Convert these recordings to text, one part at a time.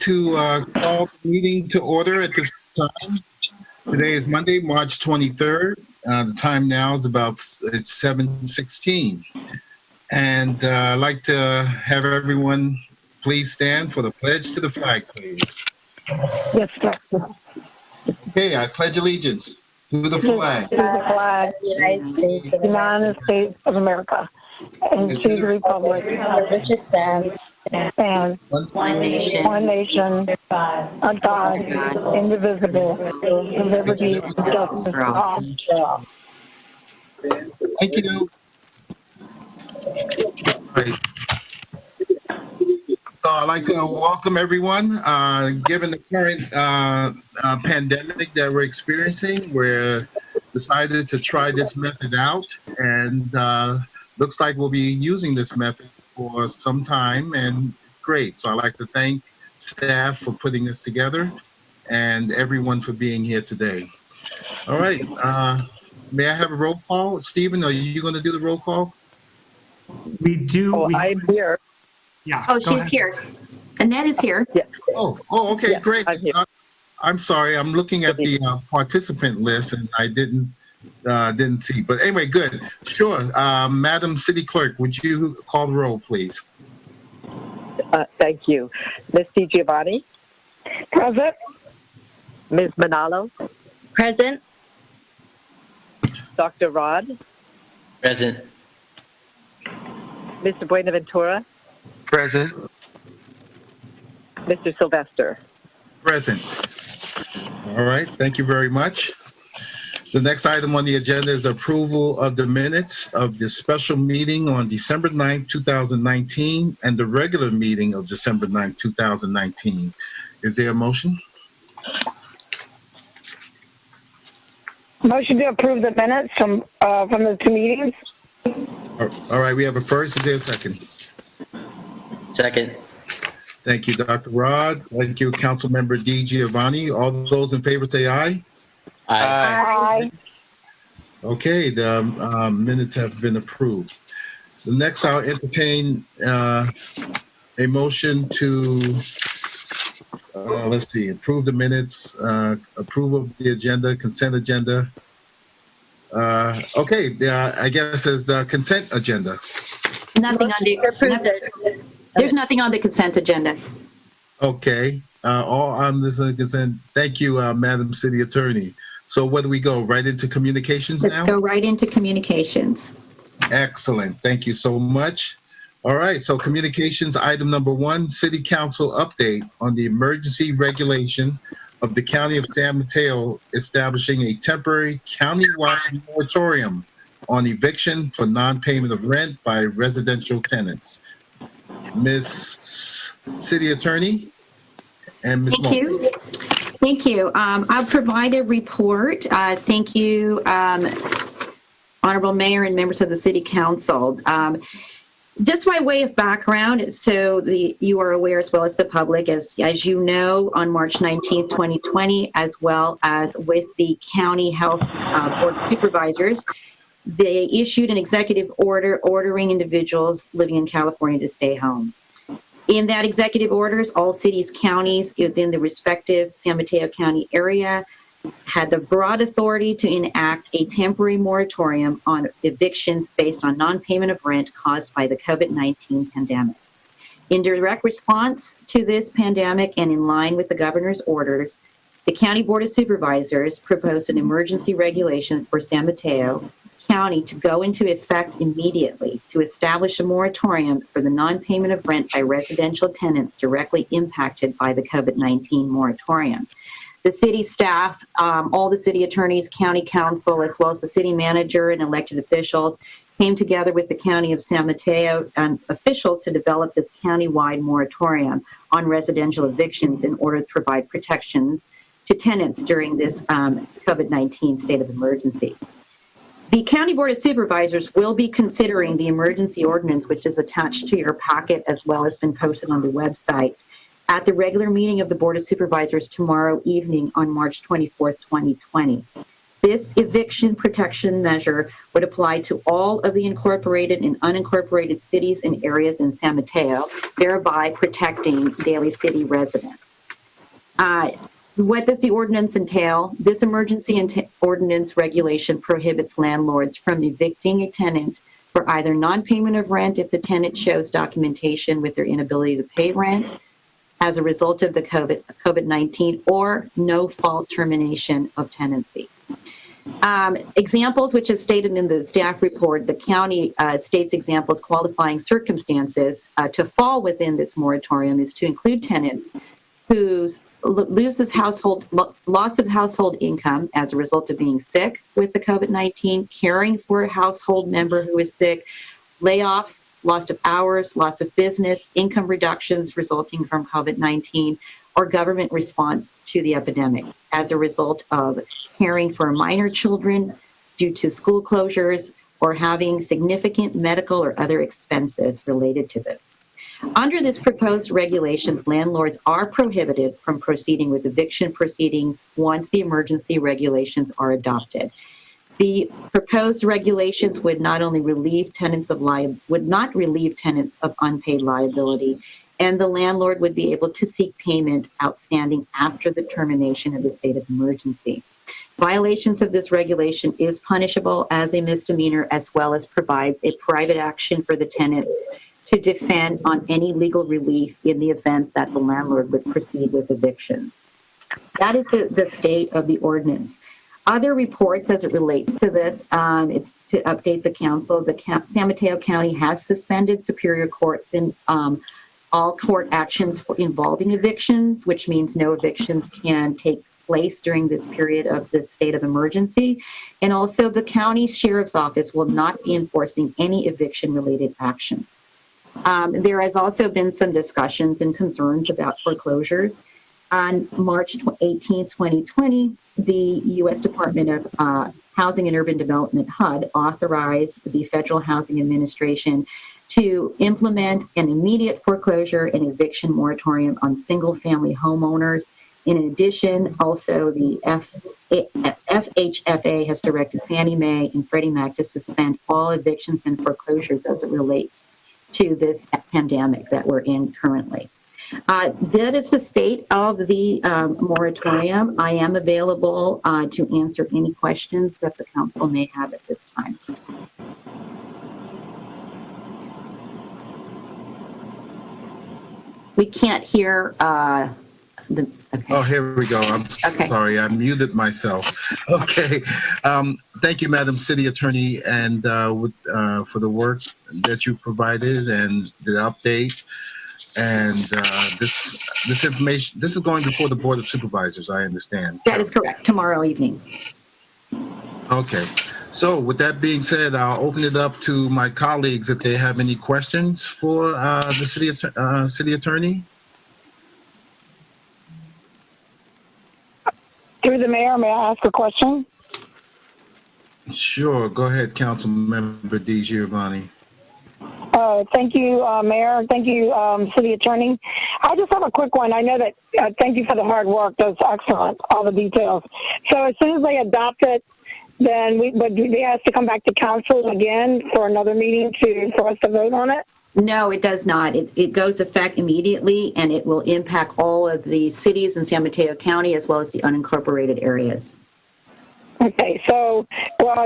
to call the meeting to order at this time. Today is Monday, March 23rd. The time now is it's 7:16. And I'd like to have everyone please stand for the pledge to the flag, please. Yes, sir. Okay, I pledge allegiance to the flag. To the flag of the United States of United States of America, and to the republic America, which it stands, and one nation, under God, indivisible, with liberty and justice for all. Thank you. Right. So I'd like to welcome everyone. Given the current pandemic that we're experiencing, we're decided to try this method out, and looks like we'll be using this method for some time, and it's great. So I'd like to thank staff for putting this together and everyone for being here today. All right. May I have a roll call? Stephen, are you going to do the roll call? We do. Oh, I'm here. Yeah. Oh, go she's ahead. here. Annette is here. Yeah. Oh, okay, Yeah, great. I'm here. I'm sorry, I'm looking at the participant list and I didn't see. But anyway, good. Sure. Madam City Clerk, would you call the roll, please? Thank you. Ms. DiGiovanni? Present. Ms. Manalo? Present. Dr. Rod? Present. Mr. Buenaventura? Present. Mr. Sylvester? Present. All right, thank you very much. The next item on the agenda is approval of the minutes of the special meeting on December 9th, 2019, and the regular meeting of December 9th, 2019. Is there a motion? Motion to approve the minutes from the two meetings. All right, we have a first. Is there a second? Second. Thank you, Dr. Rod. Thank you, Councilmember DiGiovanni. All those in favor say aye. Aye. Aye. Okay, the minutes have been approved. The next, I'll entertain a motion to, let's see, approve the minutes, approval of the agenda, consent agenda. Okay, I guess it's the consent agenda. Nothing on the There's nothing on the consent agenda. Okay, all on this consent. Thank you, Madam City Attorney. So where do we go? Right into communications now? Let's go right into communications. Excellent. Thank you so much. All right. So communications item number 1, City Council update on the emergency regulation of the County of San Mateo establishing a temporary county-wide moratorium on eviction for non-payment of rent by residential tenants. Ms. City Attorney and Ms. Thank you. Thank you. I'll provide a report. Thank you, Honorable Mayor and members of the City Council. Just by way of background, so you are aware as well as the public, as you know, on March 19th, 2020, as well as with the County Health Board of Supervisors, they issued an executive order ordering individuals living in California to stay home. In that executive orders, all cities, counties within the respective San Mateo County area had the broad authority to enact a temporary moratorium on evictions based on non-payment of rent caused by the COVID-19 pandemic. In direct response to this pandemic and in line with the governor's orders, the County Board of Supervisors proposed an emergency regulation for San Mateo County to go into effect immediately to establish a moratorium for the non-payment of rent by residential tenants directly impacted by the COVID-19 moratorium. The city staff, all the city attorneys, county council, as well as the city manager and elected officials came together with the County of San Mateo officials to develop this county-wide moratorium on residential evictions in order to provide protections to tenants during this COVID-19 state of emergency. The County Board of Supervisors will be considering the emergency ordinance, which is attached to your packet as well as been posted on the website, at the regular meeting of the Board of Supervisors tomorrow evening on March 24th, 2020. This eviction protection measure would apply to all of the incorporated and unincorporated cities and areas in San Mateo, thereby protecting Daly City residents. What does the ordinance entail? This emergency ordinance regulation prohibits landlords from evicting a tenant for either non-payment of rent if the tenant shows documentation with their inability to pay rent as a result of the COVID-19 or no fault termination of tenancy. Examples, which is stated in the staff report, the county states examples qualifying circumstances to fall within this moratorium is to include tenants whose loss of household income as a result of being sick with the COVID-19, caring for a household member who is sick, layoffs, loss of hours, loss of business, income reductions resulting from COVID-19, or government response to the epidemic as a result of caring for minor children due to school closures or having significant medical or other expenses related to this. Under this proposed regulations, landlords are prohibited from proceeding with eviction proceedings once the emergency regulations are adopted. The proposed regulations would not only relieve tenants of unpaid liability, and the landlord would be able to seek payment outstanding after the termination of the state of emergency. Violations of this regulation is punishable as a misdemeanor, as well as provides a private action for the tenants to defend on any legal relief in the event that the landlord would proceed with evictions. That is the state of the ordinance. Other reports as it relates to this, it's to update the council. San Mateo County has suspended Superior Courts in all court actions involving evictions, which means no evictions can take place during this period of the state of emergency. And also the county sheriff's office will not be enforcing any eviction-related actions. There has also been some discussions and concerns about foreclosures. On March 18, 2020, the U.S. Department of Housing and Urban Development, HUD, authorized the Federal Housing Administration to implement an immediate foreclosure and eviction moratorium on single-family homeowners. In addition, also the FHFA has directed Fannie Mae and Freddie Mac to suspend all evictions and foreclosures as it relates to this pandemic that we're in currently. That is the state of the moratorium. I am available to answer any questions that the council may have at this time. We can't hear okay. Oh, here we go. I'm sorry, I muted myself. Okay. Thank you, Madam City Attorney, and for the work that you provided and the update. And this information, this is going before the Board of Supervisors, I understand. That is correct, tomorrow evening. Okay. So with that being said, I'll open it up to my colleagues if they have any questions for the City Attorney. Through the mayor, may I ask a question? Sure. Go ahead, Councilmember DiGiovanni. Thank you, Mayor. Thank you, City Attorney. I just have a quick one. I know that, thank you for the hard work. That's excellent, all the details. So as soon as they adopt it, then they have to come back to council again for another meeting for us to vote on it? No, it does not. It goes effect immediately, and it will impact all of the cities in San Mateo County as well as the unincorporated areas. Okay, so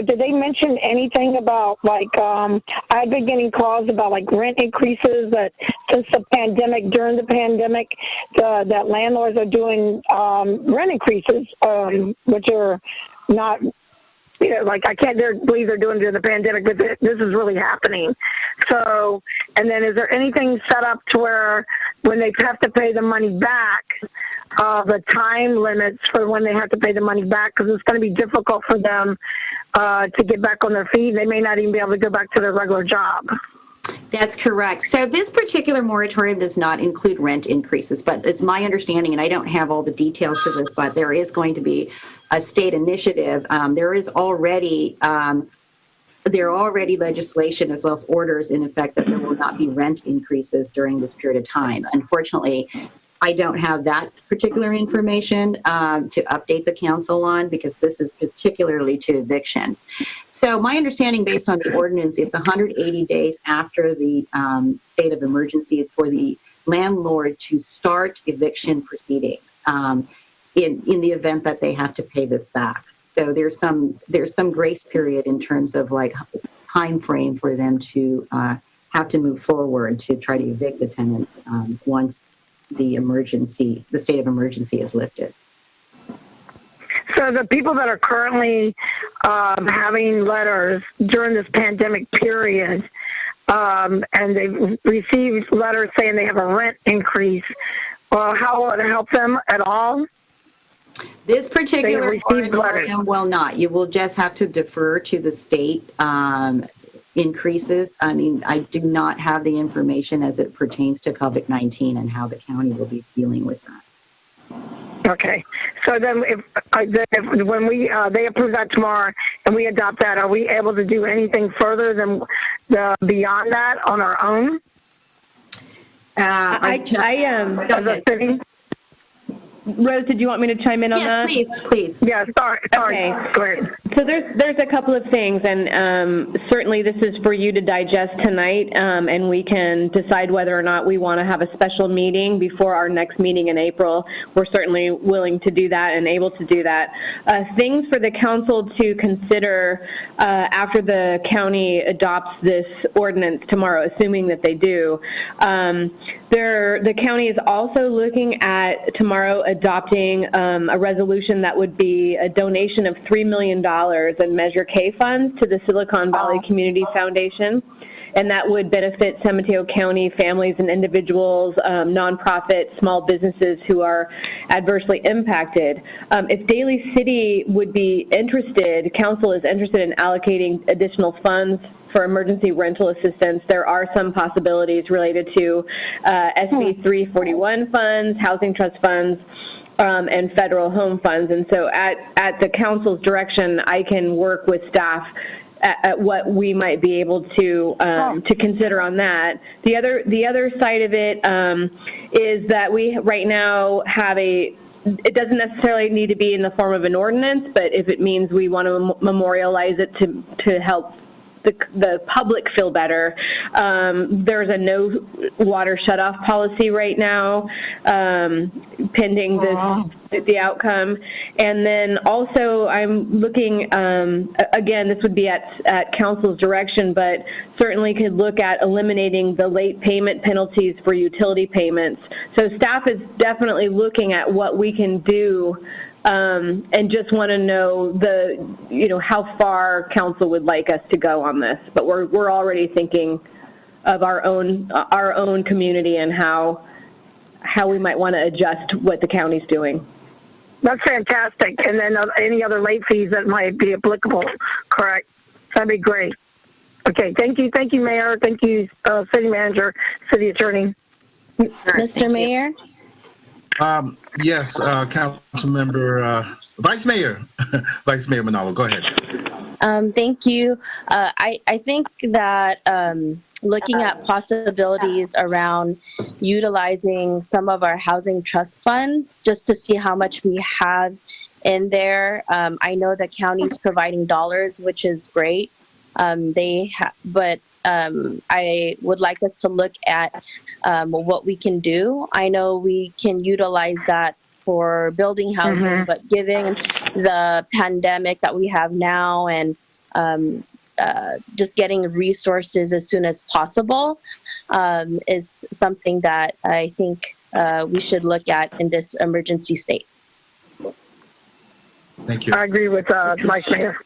did they mention anything about, like, I've been getting calls about, like, rent increases that since the pandemic, during the pandemic, that landlords are doing rent increases, which are not, like, I can't believe they're doing it during the pandemic, but this is really happening. So, and then is there anything set up to where when they have to pay the money back, the time limits for when they have to pay the money back, because it's going to be difficult for them to get back on their feet. They may not even be able to go back to their regular job. That's correct. So this particular moratorium does not include rent increases, but it's my understanding, and I don't have all the details to this, but there is going to be a state initiative. There are already legislation as well as orders in effect that there will not be rent increases during this period of time. Unfortunately, I don't have that particular information to update the council on, because this is particularly to evictions. So my understanding based on the ordinance, it's 180 days after the state of emergency for the landlord to start eviction proceedings. in the event that they have to pay this back. So there's some grace period in terms of like time frame for them to have to move forward to try to evict the tenants once the state of emergency is lifted. So the people that are currently having letters during this pandemic period, and they've received letters saying they have a rent increase, well, how will it help them at all? This particular moratorium will not. You will just have to defer to the state increases. I mean, I do not have the information as it pertains to COVID-19 and how the county will be dealing with that. Okay. So then when they approve that tomorrow and we adopt that, are we able to do anything further than beyond that on our own? As a city? Rose, did you want me to chime in on that? Yes, please. Yeah, sorry. Okay. Great. So there's a couple of things, and certainly this is for you to digest tonight, and we can decide whether or not we want to have a special meeting before our next meeting in April. We're certainly willing to do that and able to do that. Things for the council to consider after the county adopts this ordinance tomorrow, assuming that they do. The county is also looking at tomorrow adopting a resolution that would be a donation of $3 million in Measure K funds to the Silicon Valley Community Foundation. And that would benefit San Mateo County families and individuals, nonprofits, small businesses who are adversely impacted. If Daly City would be interested, council is interested in allocating additional funds for emergency rental assistance, there are some possibilities related to SB 341 funds, housing trust funds, and federal home funds. And so at the council's direction, I can work with staff at what we might be able to consider on that. The other side of it is that we right now have it doesn't necessarily need to be in the form of an ordinance, but if it means we want to memorialize it to help the public feel better. There's a no water shutoff policy right now, pending the outcome. And then also I'm looking, again, this would be at council's direction, but certainly could look at eliminating the late payment penalties for utility payments. So staff is definitely looking at what we can do, and just want to know how far council would like us to go on this. But we're already thinking of our own community and how we might want to adjust what the county's doing. That's fantastic. And then any other late fees that might be applicable, correct? That'd be great. Okay, thank you, Mayor. Thank you, City Manager, City Attorney. Mr. Mayor? Yes, Council Member, Vice Mayor Manalo, go ahead. Thank you. I think that looking at possibilities around utilizing some of our housing trust funds just to see how much we have in there. I know the county's providing dollars, which is great. But I would like us to look at what we can do. I know we can utilize that for building housing, but given the pandemic that we have now and just getting resources as soon as possible is something that I think we should look at in this emergency state. Thank you. I agree with Vice Mayor.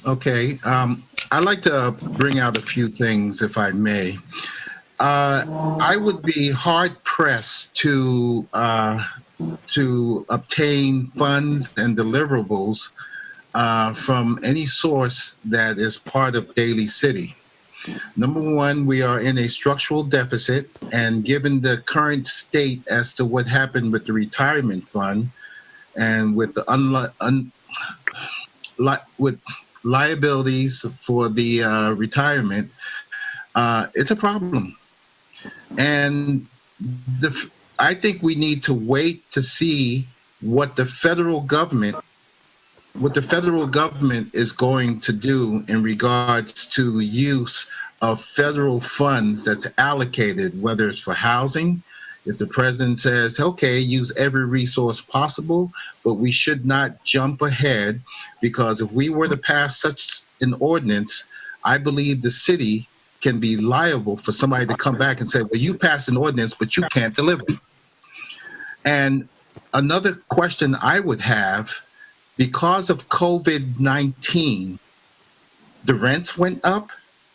Okay, I'd like to bring out a few things, if I may. I would be hard pressed to obtain funds and deliverables from any source that is part of Daly City. Number one, we are in a structural deficit, and given the current state as to what happened with the retirement fund and with the with liabilities for the retirement, it's a problem. And I think we need to wait to see what the federal government is going to do in regards to use of federal funds that's allocated, whether it's for housing, If the president says, okay, use every resource possible, but we should not jump ahead, because if we were to pass such an ordinance, I believe the city can be liable for somebody to come back and say, well, you passed an ordinance, but you can't deliver. And another question I would have, because of COVID-19, the rents went up.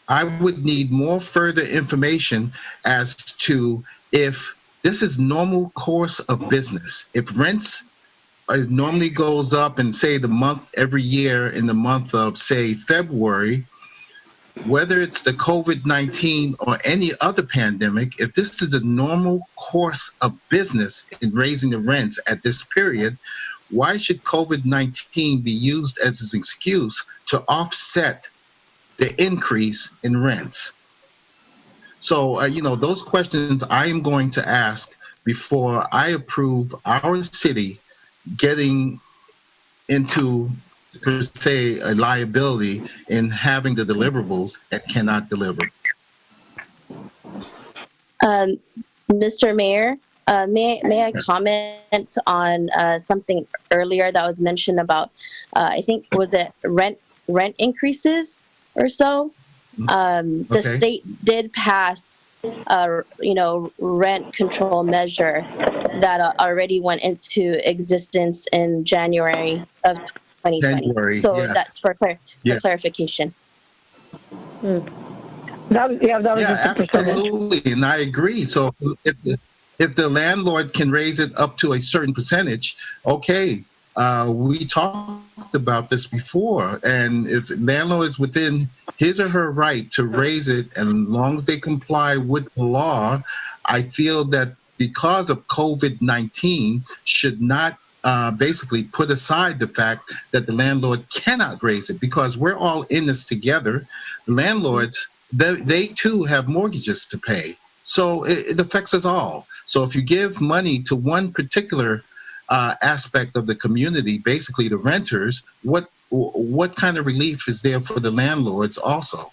I would need more further information as to if this is normal course of business. If rents normally goes up and say the month every year in the month of say February, whether it's the COVID-19 or any other pandemic, if this is a normal course of business in raising the rents at this period, why should COVID-19 be used as an excuse to offset the increase in rents? So, those questions I am going to ask before I approve our city getting into, per se, a liability in having the deliverables that cannot deliver. Mr. Mayor, may I comment on something earlier that was mentioned about, I think, was it rent increases or so? The state did pass rent control measure that already went into existence in January of 2020. So yes. that's for clarification. That was just a percentage. Absolutely, and I agree. So if the landlord can raise it up to a certain percentage, okay. We talked about this before, and if landlord is within his or her right to raise it, and as long as they comply with the law, I feel that because of COVID-19 should not basically put aside the fact that the landlord cannot raise it, because we're all in this together. Landlords, they too have mortgages to pay, so it affects us all. So if you give money to one particular aspect of the community, basically the renters, what kind of relief is there for the landlords also?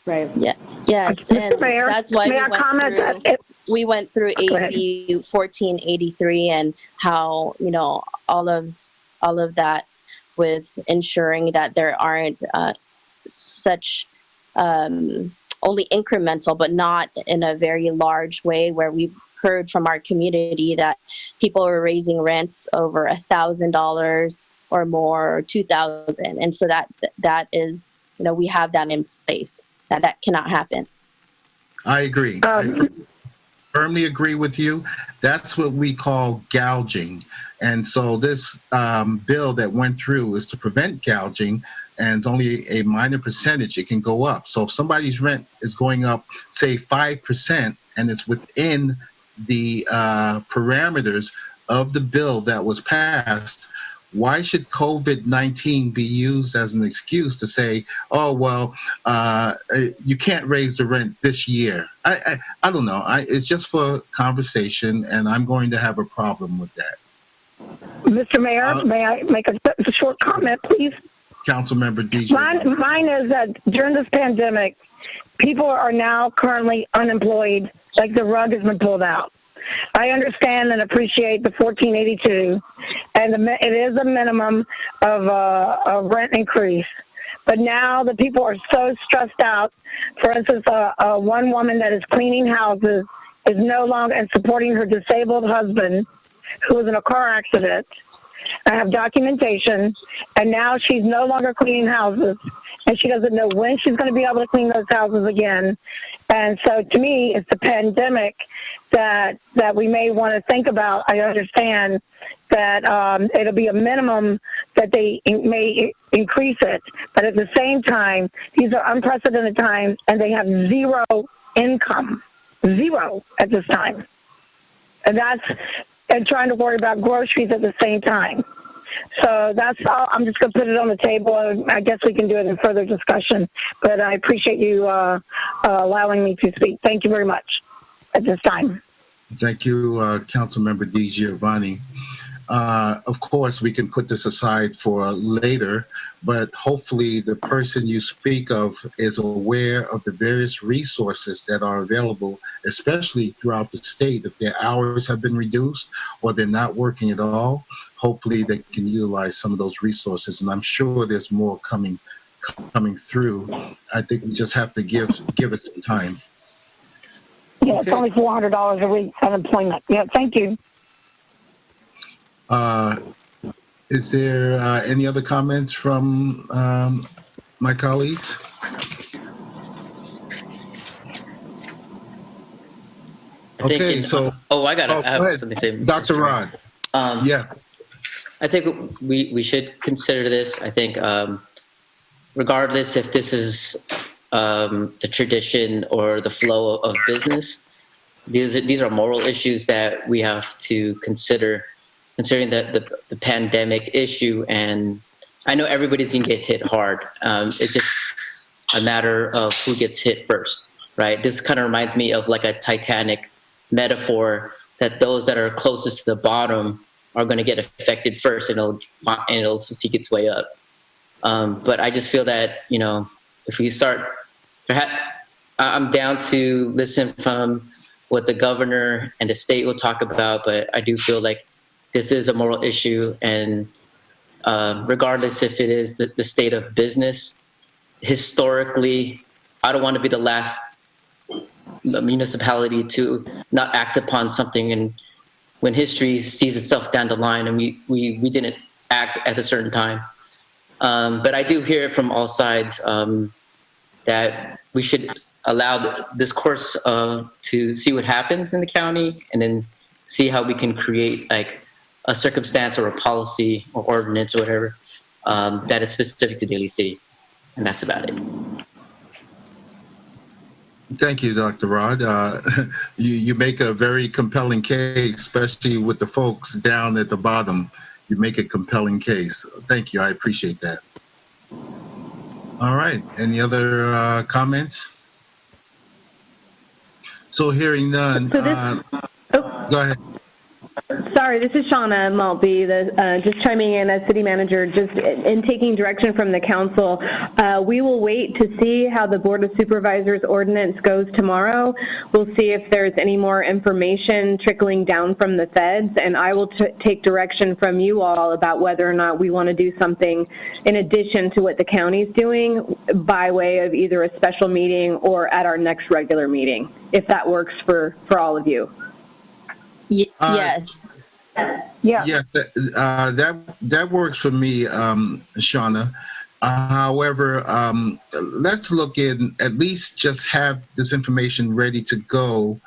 Right. Yeah. Yes. And Mayor, that's why we went through AB 1483 and how, all of that, with ensuring that there aren't such only incremental, but not in a very large way, where we've heard from our community that people are raising rents over $1,000 or more, or $2,000, and so that is, we have that in place. That cannot happen. I agree. I firmly agree with you. That's what we call gouging, and so this bill that went through is to prevent gouging, and it's only a minor percentage. It can go up. So if somebody's rent is going up, say 5%, and it's within the parameters of the bill that was passed, why should COVID-19 be used as an excuse to say, oh, well, you can't raise the rent this year? I don't know. It's just for conversation, and I'm going to have a problem with that. Mr. Mayor, may I make a short comment, please? Councilmember DJ. Mine is that during this pandemic, people are now currently unemployed, like the rug has been pulled out. I understand and appreciate the 1482, and it is a minimum of a rent increase. But now the people are so stressed out. For instance, one woman that is cleaning houses is no longer and supporting her disabled husband, who was in a car accident. I have documentation, and now she's no longer cleaning houses, and she doesn't know when she's going to be able to clean those houses again. And so to me, it's the pandemic that we may want to think about. I understand that it'll be a minimum that they may increase it, but at the same time, these are unprecedented times, and they have zero income, zero at this time. And trying to worry about groceries at the same time. So that's all. I'm just going to put it on the table. I guess we can do it in further discussion. But I appreciate you allowing me to speak. Thank you very much at this time. Thank you, Councilmember DiGiovanni. Of course, we can put this aside for later, but hopefully the person you speak of is aware of the various resources that are available, especially throughout the state. If their hours have been reduced or they're not working at all, hopefully they can utilize some of those resources. And I'm sure there's more coming through. I think we just have to give it some time. Yeah, Okay. it's only $400 a week unemployment. Yeah, thank you. Is there any other comments from my colleagues? Okay, so I go have ahead. something to say. Dr. Rod. Yeah. I think we should consider this. I think regardless if this is the tradition or the flow of business, these are moral issues that we have to consider, considering that the pandemic issue. And I know everybody's gonna get hit hard. It's just a matter of who gets hit first, right? This kind of reminds me of like a Titanic metaphor, that those that are closest to the bottom are going to get affected first, and it'll seek its way up. But I just feel that, if we start, I'm down to listen from what the governor and the state will talk about, but I do feel like this is a moral issue, and regardless if it is the state of business, historically, I don't want to be the last municipality to not act upon something, and when history sees itself down the line and we didn't act at a certain time. But I do hear it from all sides that we should allow this course to see what happens in the county, and then see how we can create like a circumstance or a policy or ordinance or whatever that is specific to Daly City. And that's about it. Thank you, Dr. Rod. You make a very compelling case, especially with the folks down at the bottom. You make a compelling case. Thank you. I appreciate that. All right. Any other comments? So hearing none, So go ahead. Sorry, this is Shauna Maltby, just chiming in as city manager, just in taking direction from the council. We will wait to see how the Board of Supervisors ordinance goes tomorrow. We'll see if there's any more information trickling down from the feds, and I will take direction from you all about whether or not we want to do something in addition to what the county's doing by way of either a special meeting or at our next regular meeting, if that works for all of you. Yes. Yeah. Yeah, that works for me, Shauna. However, let's look in, at least just have this information ready to go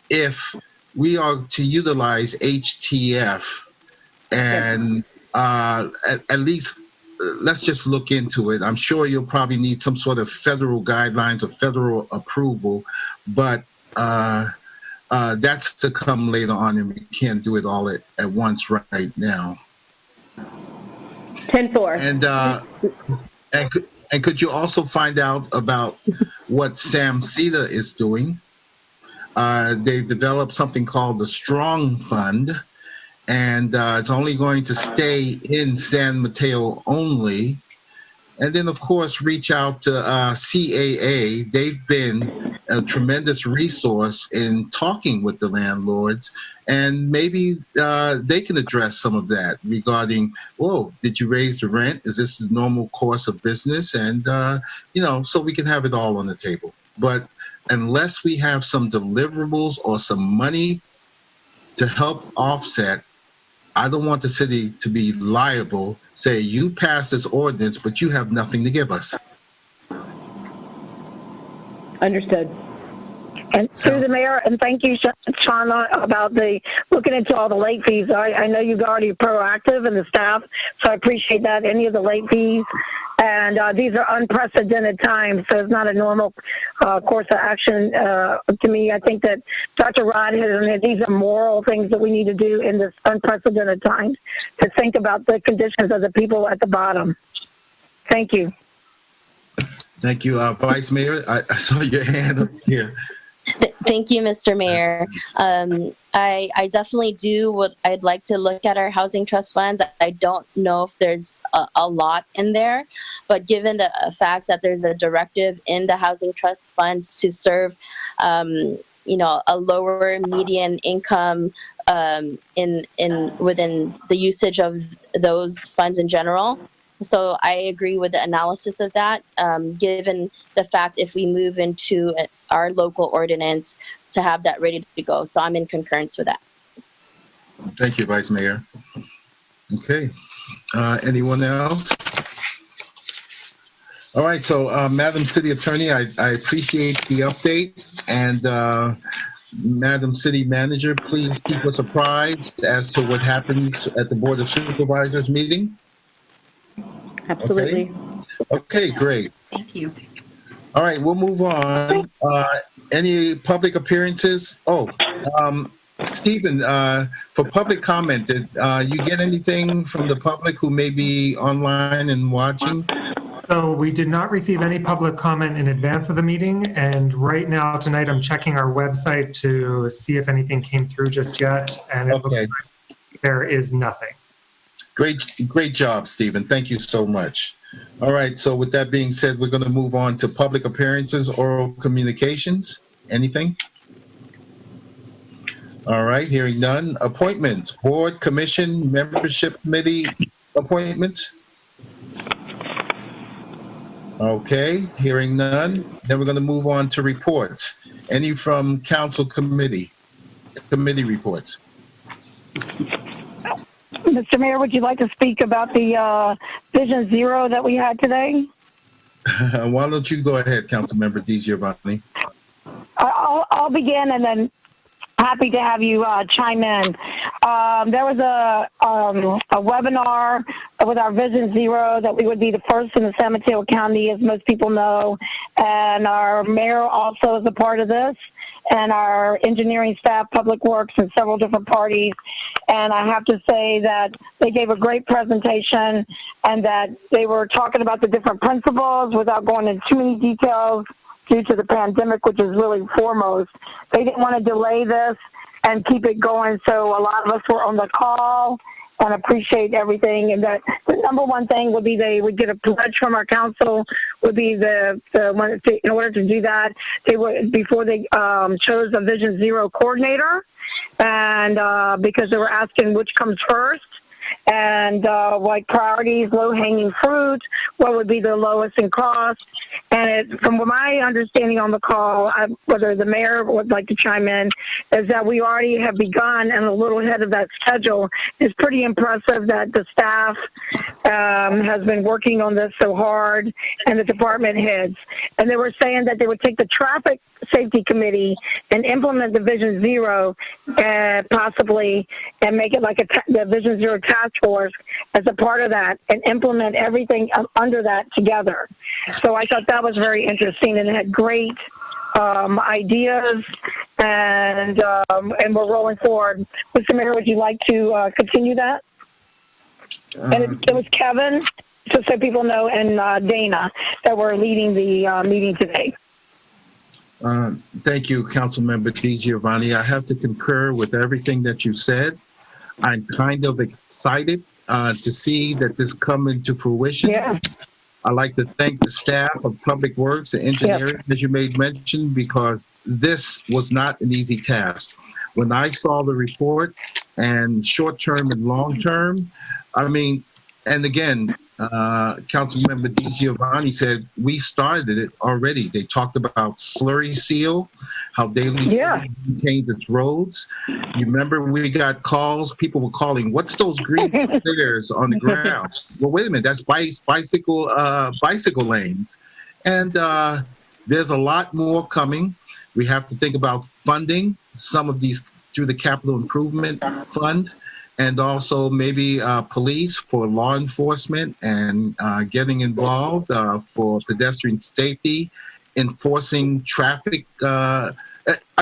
if we are to utilize HTF, and at least let's just look into it. I'm sure you'll probably need some sort of federal guidelines or federal approval, but that's to come later on, and we can't do it all at once right now. 10-4. And could you also find out about what Sam Cedar is doing? They've developed something called the Strong Fund, and it's only going to stay in San Mateo only. And then, of course, reach out to CAA. They've been a tremendous resource in talking with the landlords, and maybe they can address some of that regarding, whoa, did you raise the rent? Is this the normal course of business? And, so we can have it all on the table. But unless we have some deliverables or some money to help offset, I don't want the city to be liable, say you passed this ordinance, but you have nothing to give us. Understood. And through the mayor, and thank you, Shauna, about looking into all the late fees. I know you're already proactive in the staff, so I appreciate that. Any of the late fees, and these are unprecedented times, so it's not a normal course of action. To me, I think that Dr. Rod has, these are moral things that we need to do in this unprecedented times to think about the conditions of the people at the bottom. Thank you. Thank you, Vice Mayor. I saw your hand up here. Thank you, Mr. Mayor. I definitely do what I'd like to look at our housing trust funds. I don't know if there's a lot in there, but given the fact that there's a directive in the housing trust funds to serve, a lower median income in within the usage of those funds in general. So I agree with the analysis of that, given the fact if we move into our local ordinance to have that ready to go. So I'm in concurrence with that. Thank you, Vice Mayor. Okay. Anyone else? All right. So, Madam City Attorney, I appreciate the update. And Madam City Manager, please keep us apprised as to what happens at the Board of Supervisors meeting. Absolutely. Okay, great. Thank you. All right, we'll move on. Any public appearances? Stephen, for public comment, did you get anything from the public who may be online and watching? So we did not receive any public comment in advance of the meeting, and right now tonight I'm checking our website to see if anything came through just yet, and it looks like there is nothing. Great job, Stephen. Thank you so much. All right, so with that being said, we're going to move on to public appearances, oral communications. Anything? All right, hearing none. Appointments, board, commission, membership committee appointments. Okay, hearing none. Then we're going to move on to reports. Any from council committee reports? Mr. Mayor, would you like to speak about the Vision Zero that we had today? Why don't you go ahead, Councilmember DiGiovanni? I'll begin, and then happy to have you chime in. There was a webinar with our Vision Zero that we would be the first in the San Mateo County, as most people know, and our mayor also is a part of this, and our engineering staff, public works, and several different parties. And I have to say that they gave a great presentation, and that they were talking about the different principles without going into too many details due to the pandemic, which is really foremost. They didn't want to delay this and keep it going, so a lot of us were on the call and appreciate everything. And that the number one thing would be they would get a pledge from our council, would be the one, in order to do that, they would, before they chose a Vision Zero coordinator, and because they were asking which comes first, and like priorities, low-hanging fruit, what would be the lowest in cost. And from my understanding on the call, whether the mayor would like to chime in, is that we already have begun and a little ahead of that schedule. It's pretty impressive that the staff has been working on this so hard, and the department heads. And they were saying that they would take the traffic safety committee and implement the Vision Zero possibly, and make it like the Vision Zero task force as a part of that, and implement everything under that together. So I thought that was very interesting, and it had great ideas, and we're rolling forward. Mr. Mayor, would you like to continue that? And it was Kevin, just so people know, and Dana that were leading the meeting today. Thank you, Councilmember DiGiovanni. I have to concur with everything that you said. I'm kind of excited to see that this come into fruition. Yeah. I'd like to thank the staff of Public Works and Engineering, as you made mention, because this was not an easy task. When I saw the report, and short-term and long-term, I mean, and again, Councilmember DiGiovanni said we started it already. They talked about slurry seal, how Daly maintains its roads. You remember we got calls, people were calling, what's those green squares on the ground? Well, wait a minute, that's bicycle lanes. And there's a lot more coming. We have to think about funding some of these through the Capital Improvement Fund, and also maybe police for law enforcement, and getting involved for pedestrian safety, enforcing traffic. I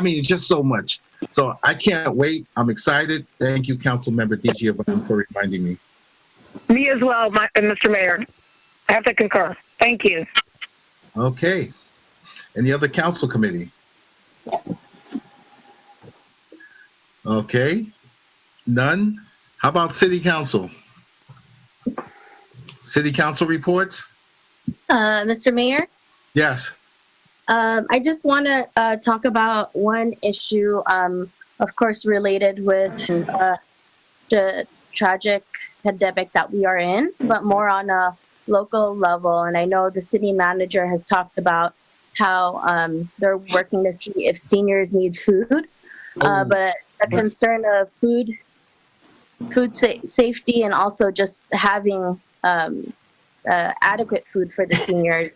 mean, it's just so much. So I can't wait. I'm excited. Thank you, Councilmember DiGiovanni, for reminding me. Me as well, Mr. Mayor. I have to concur. Thank you. Okay. Any other council committee? Okay, none. How about city council? City council reports? Mr. Mayor, Yes. I just want to talk about one issue, of course, related with the tragic pandemic that we are in, but more on a local level. And I know the city manager has talked about how they're working to see if seniors need food, but a concern of food safety and also just having adequate food for the seniors.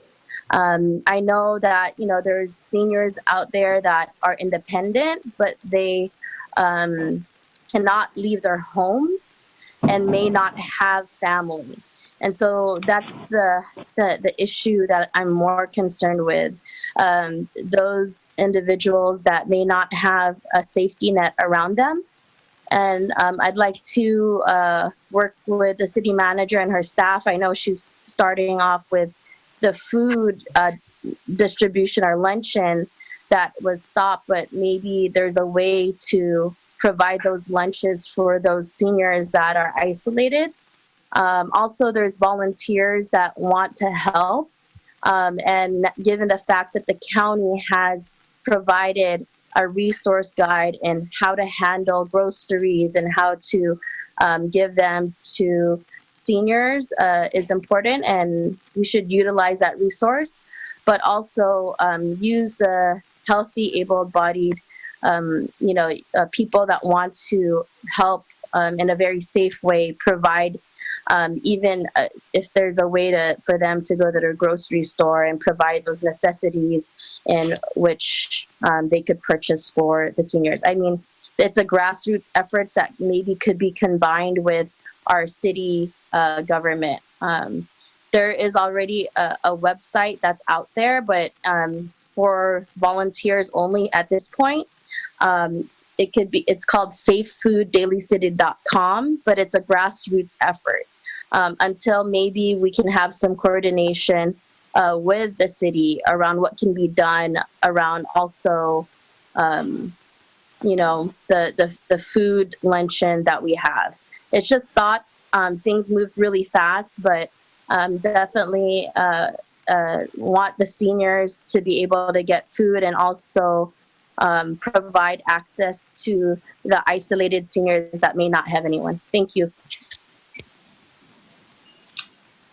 I know that there's seniors out there that are independent, but they cannot leave their homes and may not have family. And so that's the issue that I'm more concerned with. Those individuals that may not have a safety net around them. And I'd like to work with the city manager and her staff. I know she's starting off with the food distribution or luncheon that was stopped, but maybe there's a way to provide those lunches for those seniors that are isolated. Also, there's volunteers that want to help. And given the fact that the county has provided a resource guide in how to handle groceries and how to give them to seniors is important, and we should utilize that resource, but also use healthy, able-bodied, people that want to help in a very safe way, provide even if there's a way for them to go to their grocery store and provide those necessities in which they could purchase for the seniors. I mean, it's a grassroots effort that maybe could be combined with our city government. There is already a website that's out there, but for volunteers only at this point. It's called safefooddalycity.com, but it's a grassroots effort. Until maybe we can have some coordination with the city around what can be done around also, the food luncheon that we have. It's just thoughts. Things moved really fast, but definitely want the seniors to be able to get food and also provide access to the isolated seniors that may not have anyone. Thank you.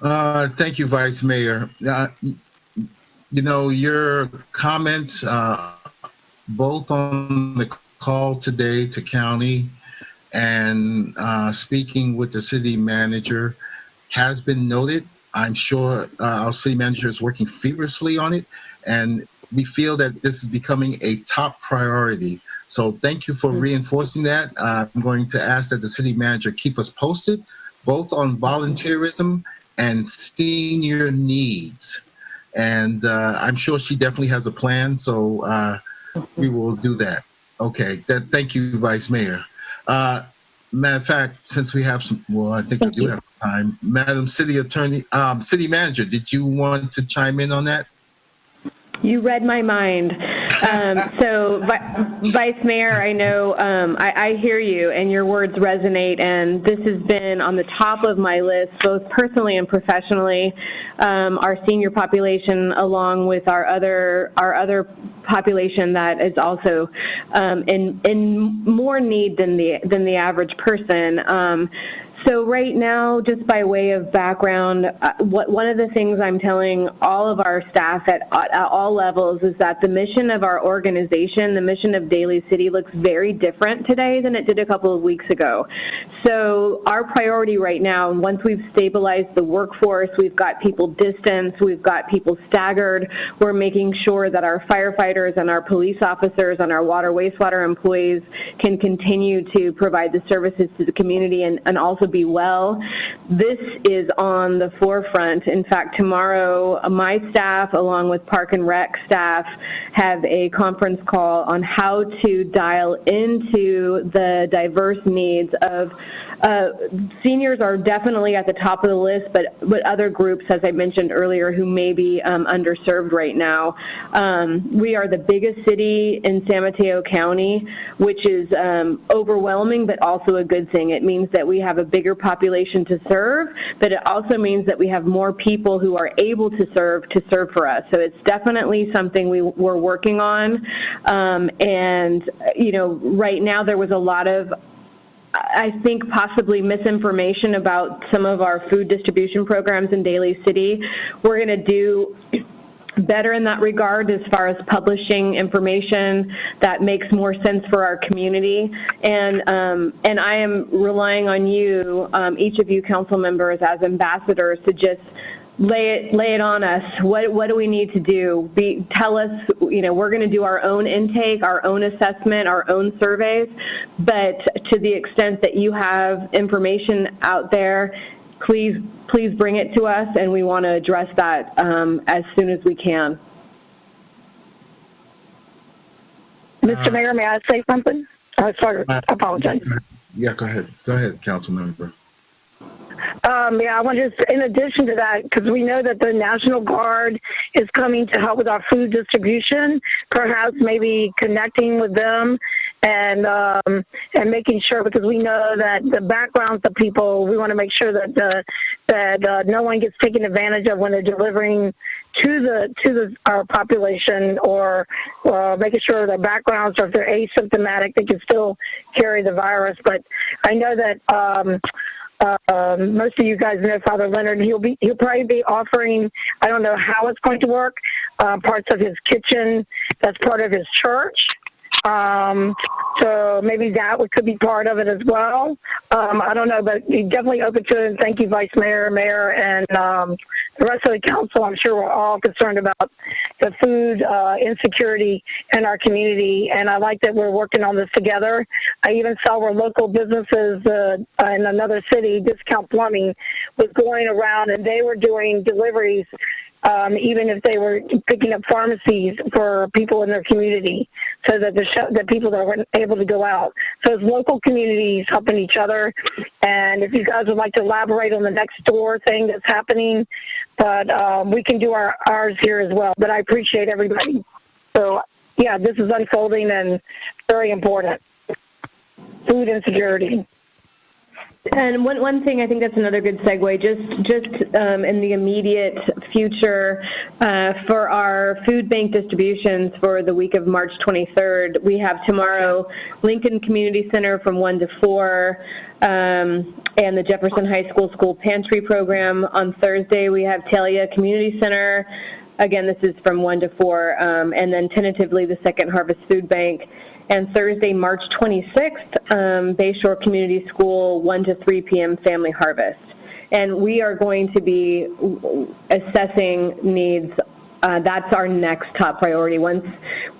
Thank you, Vice Mayor. Your comments, both on the call today to county and speaking with the city manager, has been noted. I'm sure our city manager is working feverishly on it, and we feel that this is becoming a top priority. So thank you for reinforcing that. I'm going to ask that the city manager keep us posted, both on volunteerism and senior needs. And I'm sure she definitely has a plan, so we will do that. Okay, thank you, Vice Mayor. Matter of fact, since we have I think we do have time. Madam City Attorney, City Manager, did you want to chime in on that? You read my mind. So, Vice Mayor, I know I hear you, and your words resonate, and this has been on the top of my list, both personally and professionally. Our senior population, along with our other population that is also in more need than the average person. So right now, just by way of background, one of the things I'm telling all of our staff at all levels is that the mission of our organization, the mission of Daly City, looks very different today than it did a couple of weeks ago. So our priority right now, once we've stabilized the workforce, we've got people distanced, we've got people staggered, we're making sure that our firefighters and our police officers and our water wastewater employees can continue to provide the services to the community and also be well. This is on the forefront. In fact, tomorrow, my staff, along with Park and Rec staff, have a conference call on how to dial into the diverse needs of seniors are definitely at the top of the list, but other groups, as I mentioned earlier, who may be underserved right now. We are the biggest city in San Mateo County, which is overwhelming, but also a good thing. It means that we have a bigger population to serve, but it also means that we have more people who are able to serve for us. So it's definitely something we're working on. And, you know, right now there was a lot of, I think, possibly misinformation about some of our food distribution programs in Daly City. We're going to do better in that regard as far as publishing information that makes more sense for our community. And I am relying on you, each of you council members as ambassadors, to just lay it on us. What do we need to do? Tell us, you know, we're going to do our own intake, our own assessment, our own surveys, but to the extent that you have information out there, please bring it to us, and we want to address that as soon as we can. Mr. Mayor, may I say something? Sorry, I apologize. Yeah, go ahead. Go ahead, council member. Yeah, I want to just, in addition to that, because we know that the National Guard is coming to help with our food distribution, perhaps maybe connecting with them and making sure, because we know that the backgrounds of people, we want to make sure that no one gets taken advantage of when they're delivering to our population, or making sure their backgrounds, or if they're asymptomatic, they can still carry the virus. But I know that most of you guys know Father Leonard. He'll probably be offering, I don't know how it's going to work, parts of his kitchen that's part of his church. So maybe that could be part of it as well. I don't know, but you're definitely open to it. And thank you, Vice Mayor, Mayor, and the rest of the council. I'm sure we're all concerned about the food insecurity in our community, and I like that we're working on this together. I even saw where local businesses in another city, Discount Plumbing, was going around, and they were doing deliveries, even if they were picking up pharmacies for people in their community, so that the people that weren't able to go out. So it's local communities helping each other. And if you guys would like to elaborate on the next door thing that's happening, but we can do ours here as well. But I appreciate everybody. So yeah, this is unfolding and very important. Food insecurity. And one thing, I think that's another good segue, just in the immediate future, for our food bank distributions for the week of March 23rd, we have tomorrow Lincoln Community Center from 1 to 4, and the Jefferson High School Pantry Program. On Thursday, we have Talia Community Center. Again, this is from 1 to 4, and then tentatively the Second Harvest Food Bank. And Thursday, March 26th, Bayshore Community School, 1 to 3 p.m. Family Harvest. And we are going to be assessing needs. That's our next top priority. Once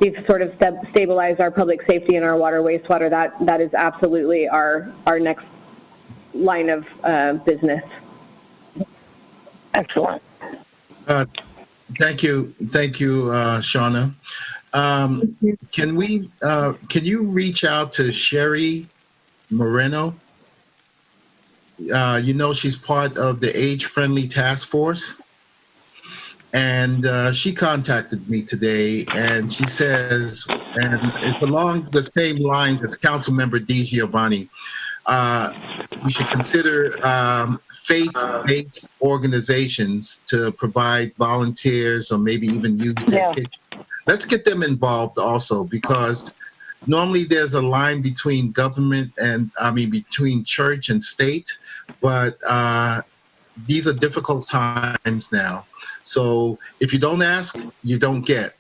we've sort of stabilized our public safety and our water, wastewater, that is absolutely our next line of business. Excellent. Thank you, Shauna. Can you reach out to Sherry Moreno? You know, she's part of the Age-Friendly Task Force, and she contacted me today, and she says, and it's along the same lines as Councilmember DiGiovanni, we should consider faith-based organizations to provide volunteers, or maybe even use their kitchen. Let's get them involved also, because normally there's a line between government and, between church and state, but these are difficult times now. So if you don't ask, you don't get.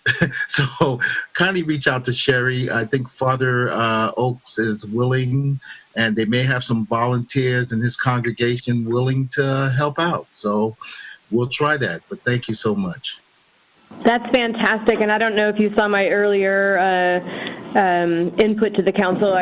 So kindly reach out to Sherry. I think Father Oaks is willing, and they may have some volunteers in his congregation willing to help out. So we'll try that, but thank you so much. That's fantastic, and I don't know if you saw my earlier input to the council.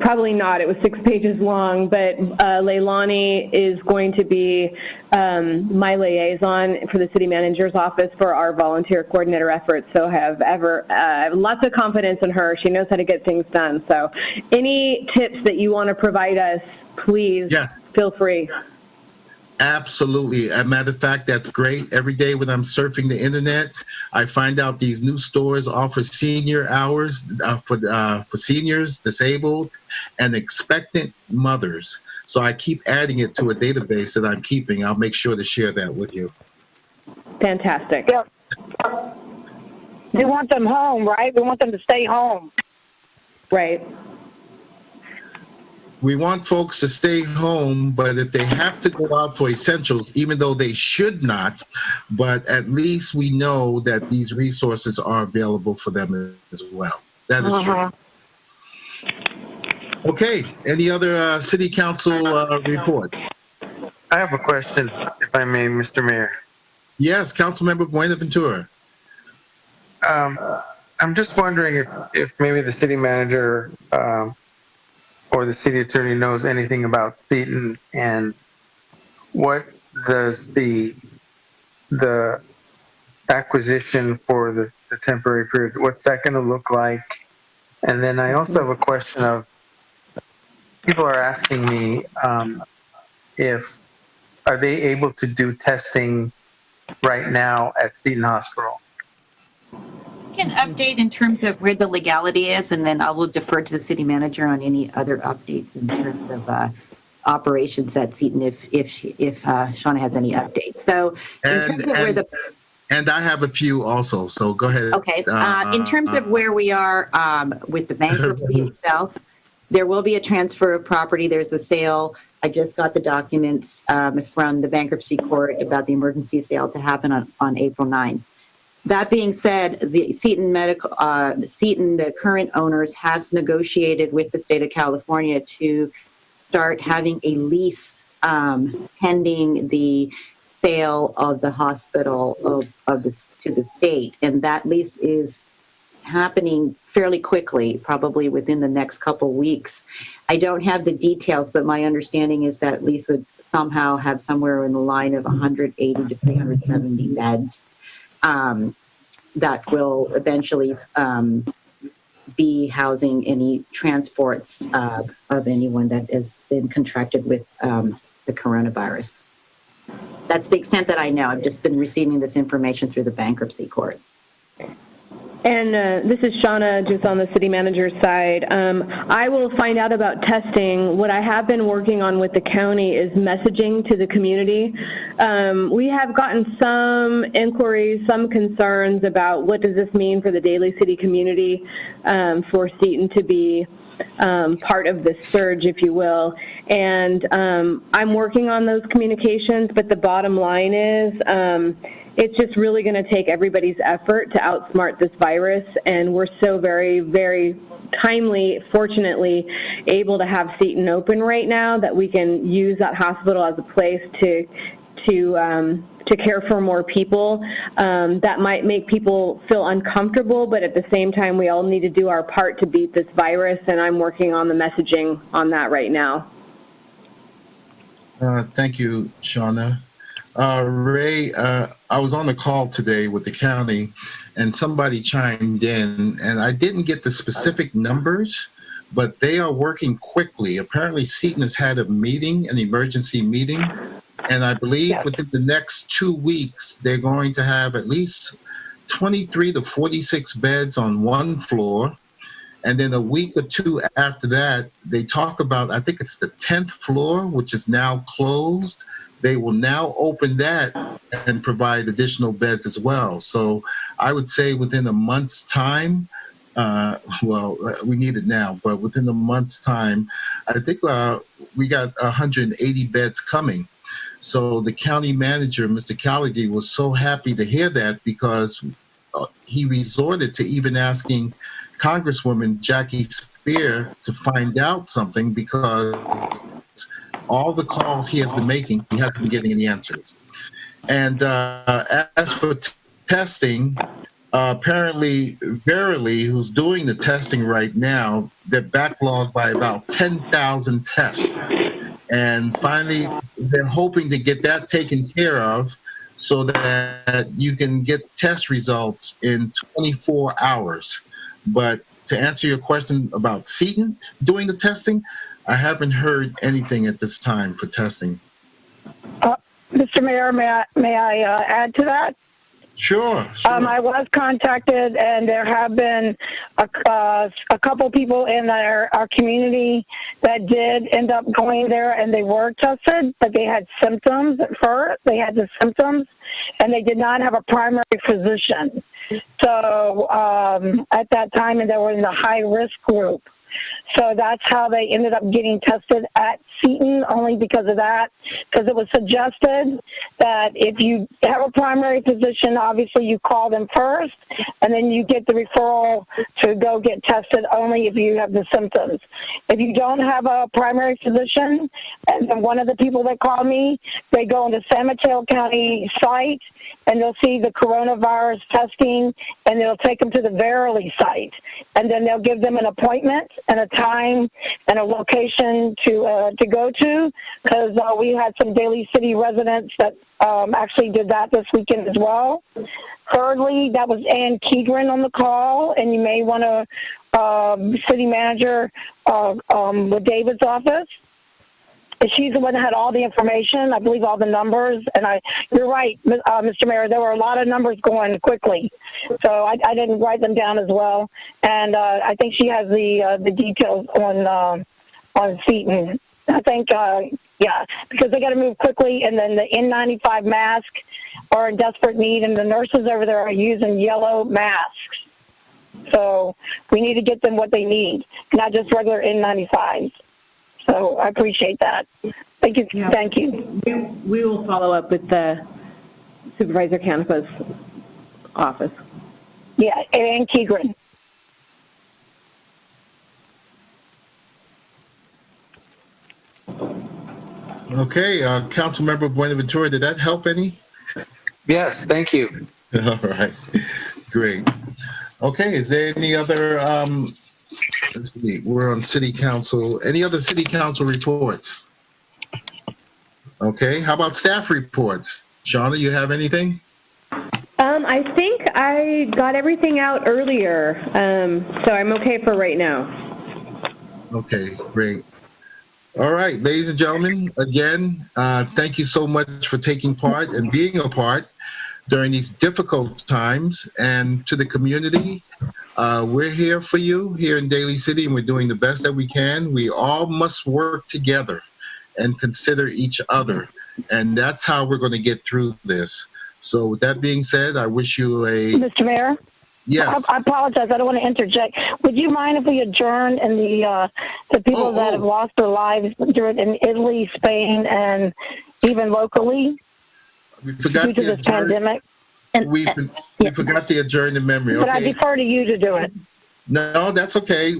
Probably not. It was 6 pages long, but Leilani is going to be my liaison for the city manager's office for our volunteer coordinator efforts. So I have lots of confidence in her. She knows how to get things done. So any tips that you want to provide us, please feel free. Absolutely. As a matter of fact, that's great. Every day when I'm surfing the internet, I find out these new stores offer senior hours for seniors, disabled, and expectant mothers. So I keep adding it to a database that I'm keeping. I'll make sure to share that with you. Fantastic. Yep. We want them home, right? We want them to stay home. Right. We want folks to stay home, but if they have to go out for essentials, even though they should not, but at least we know that these resources are available for them as well. That is true. Okay. Any other city council reports? I have a question, if I may, Mr. Mayor. Yes, Councilmember Buenaventura. I'm just wondering if maybe the city manager or the city attorney knows anything about Seton and what does the acquisition for the temporary period, what's that going to look like? And then I also have a question of, people are asking me are they able to do testing right now at Seton Hospital? I can update in terms of where the legality is, and then I will defer to the city manager on any other updates in terms of operations at Seton if Shauna has any updates. So in terms of where the and I have a few also, so go ahead. Okay. In terms of where we are with the bankruptcy itself, there will be a transfer of property. There's a sale. I just got the documents from the bankruptcy court about the emergency sale to happen on April 9th. That being said, the Seton the current owners have negotiated with the state of California to start having a lease pending the sale of the hospital to the state, and that lease is happening fairly quickly, probably within the next couple weeks. I don't have the details, but my understanding is that lease would somehow have somewhere in the line of 180 to 370 beds that will eventually be housing any transports of anyone that has been contracted with the coronavirus. That's the extent that I know. I've just been receiving this information through the bankruptcy courts. And this is Shauna, just on the city manager's side. I will find out about testing. What I have been working on with the county is messaging to the community. We have gotten some inquiries, some concerns about what does this mean for the Daly City community, for Seton to be part of this surge, if you will. And I'm working on those communications, but the bottom line is it's just really going to take everybody's effort to outsmart this virus, and we're so very, very timely, fortunately, able to have Seton open right now that we can use that hospital as a place to care for more people. That might make people feel uncomfortable, but at the same time, we all need to do our part to beat this virus, and I'm working on the messaging on that right now. Thank you, Shauna. Ray, I was on the call today with the county, and somebody chimed in, and I didn't get the specific numbers, but they are working quickly. Apparently, Seton has had an emergency meeting, and I believe within the next 2 weeks, they're going to have at least 23 to 46 beds on one floor. And then a week or two after that, they talk about, I think it's the 10th floor, which is now closed. They will now open that and provide additional beds as well. So I would say within a month's time, we need it now, but within a month's time, I think we got 180 beds coming. So the county manager, Mr. Callagher, was so happy to hear that because he resorted to even asking Congresswoman Jackie Spear to find out something, because all the calls he has been making, he hasn't been getting any answers. And as for testing, apparently Verily, who's doing the testing right now, they're backlogged by about 10,000 tests. And finally, they're hoping to get that taken care of so that you can get test results in 24 hours. But to answer your question about Seton doing the testing, I haven't heard anything at this time for testing. Mr. Mayor, may I add to that? Sure. I was contacted, and there have been a couple people in our community that did end up going there, and they were tested, but they had symptoms at first. They had the symptoms, and they did not have a primary physician. So at that time, and they were in the high-risk group. So that's how they ended up getting tested at Seton, only because of that, because it was suggested that if you have a primary physician, obviously you call them first, and then you get the referral to go get tested only if you have the symptoms. If you don't have a primary physician, and then one of the people that called me, they go on the San Mateo County site, and they'll see the coronavirus testing, and they'll take them to the Verily site, and then they'll give them an appointment and a time and a location to go to, because we had some Daly City residents that actually did that this weekend as well. Thirdly, that was Ann Keegren on the call, and you may want to city manager with David's office. She's the one that had all the information, I believe all the numbers, and you're right, Mr. Mayor, there were a lot of numbers going quickly, so I didn't write them down as well, and I think she has the details on Seton. I think, yeah, because they got to move quickly, and then the N95 mask are in desperate need, and the nurses over there are using yellow masks, so we need to get them what they need, not just regular N95s. So I appreciate that. Thank you. Yeah. Thank you. We will follow up with the Supervisor Canepa's office. Yeah, and Keegren. Okay, Councilmember Buenaventura, did that help any? Yes, thank you. All right, great. Okay, is there any other, let's see, we're on City Council. Any other City Council reports? Okay, how about staff reports? Shauna, you have anything? I think I got everything out earlier, so I'm okay for right now. Okay, great. All right, ladies and gentlemen, again, thank you so much for taking part and being a part during these difficult times. And to the community, we're here for you here in Daly City, and we're doing the best that we can. We all must work together and consider each other, and that's how we're going to get through this. So with that being said, I wish you a... Mr. Mayor? Yes. I apologize. I don't want to interject. Would you mind if we adjourn and the people that have lost their lives in Italy, Spain, and even locally due to this pandemic? We forgot the adjourn the memory. Okay. But I defer to you to do it. No, that's okay.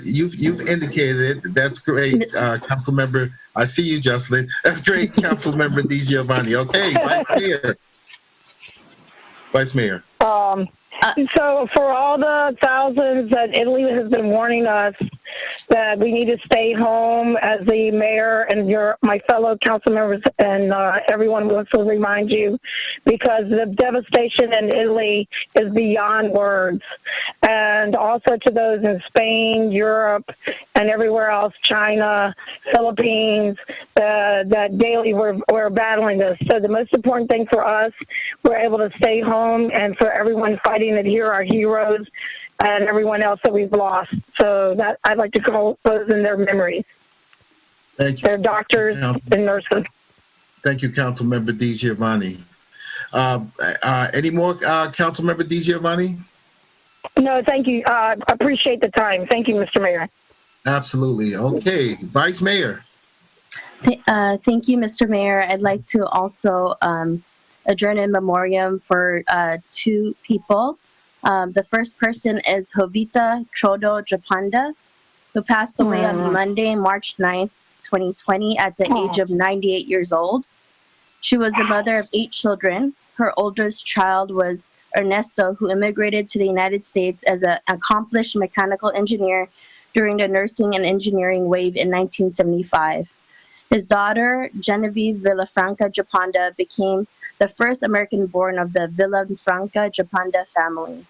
You've indicated it. That's great, Councilmember. I see you, Jocelyn. That's great, Councilmember DiGiovanni. Okay, Vice Mayor. So for all the thousands that Italy has been warning us that we need to stay home, as the mayor and my fellow council members and everyone wants to remind you, because the devastation in Italy is beyond words. And also to those in Spain, Europe, and everywhere else, China, Philippines, that daily we're battling this. So the most important thing for us, we're able to stay home, and for everyone fighting it here, our heroes, and everyone else that we've lost. So that I'd like to call those in their memories. Thank you. Their doctors and nurses. Thank you, Councilmember DiGiovanni. Any more, Councilmember DiGiovanni? No, thank you. Appreciate the time. Thank you, Mr. Mayor. Absolutely. Okay, Vice Mayor. Thank you, Mr. Mayor. I'd like to also adjourn in memoriam for two people. The first person is Jovita Trodo Japanda, who passed away on Monday, March 9th, 2020, at the age of 98 years old. She was a mother of 8 children. Her oldest child was Ernesto, who immigrated to the United States as an accomplished mechanical engineer during the nursing and engineering wave in 1975. His daughter, Genevieve Villafranca Japanda, became the first American-born of the Villafranca Japanda family.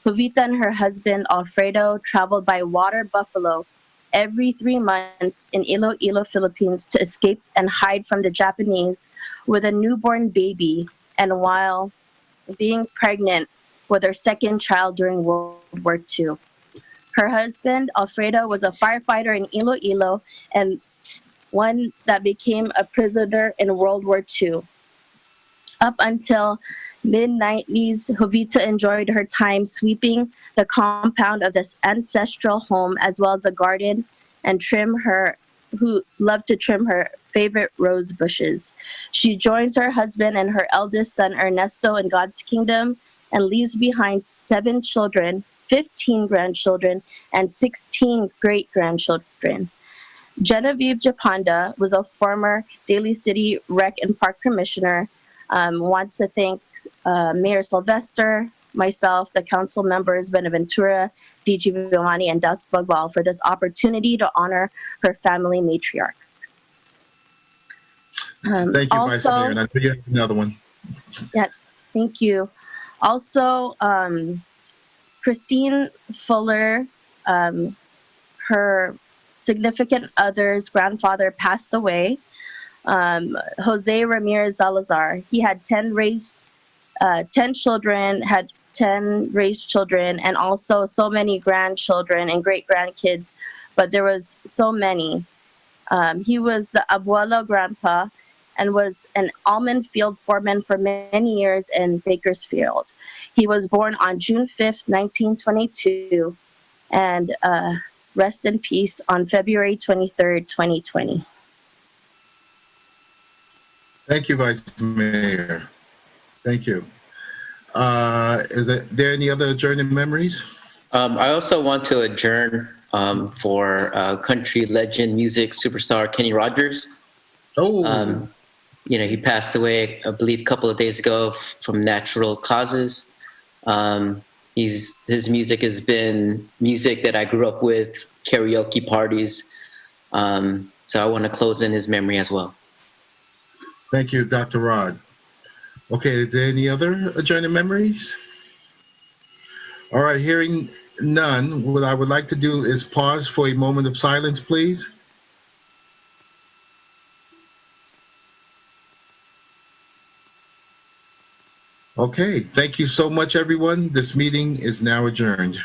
Jovita and her husband, Alfredo, traveled by water buffalo every 3 months in Iloilo, Philippines to escape and hide from the Japanese with a newborn baby and while being pregnant with her second child during World War II. Her husband, Alfredo, was a firefighter in Iloilo and one that became a prisoner in World War II. Up until mid-90s, Jovita enjoyed her time sweeping the compound of this ancestral home as well as the garden and who loved to trim her favorite rose bushes. She joins her husband and her eldest son Ernesto in God's kingdom and leaves behind 7 children, 15 grandchildren, and 16 great-grandchildren. Genevieve Japanda was a former Daly City Rec and Park Commissioner. Wants to thank Mayor Sylvester, myself, the council members, Benaventura, DG Villani, and Das Bagbal for this opportunity to honor her family matriarch. Thank you, Vice Mayor. And I know you have another one. Yeah, thank you. Also, Christine Fuller, her significant other's grandfather passed away. Jose Ramirez Salazar. He had 10 children, had 10 raised children, and also so many grandchildren and great grandkids, but there was so many. He was the abuelo grandpa and was an almond field foreman for many years in Bakersfield. He was born on June 5th, 1922, and rest in peace on February 23rd, 2020. Thank you, Vice Mayor. Thank you. Is there any other adjourning memories? I also want to adjourn for country legend music superstar Kenny Rogers. Oh. He passed away, I believe, a couple of days ago from natural causes. His music has been music that I grew up with, karaoke parties. So I want to close in his memory as well. Thank you, Dr. Rod. Okay, is there any other adjourning memories? All right, hearing none, what I would like to do is pause for a moment of silence, please. Okay, thank you so much, everyone. This meeting is now adjourned.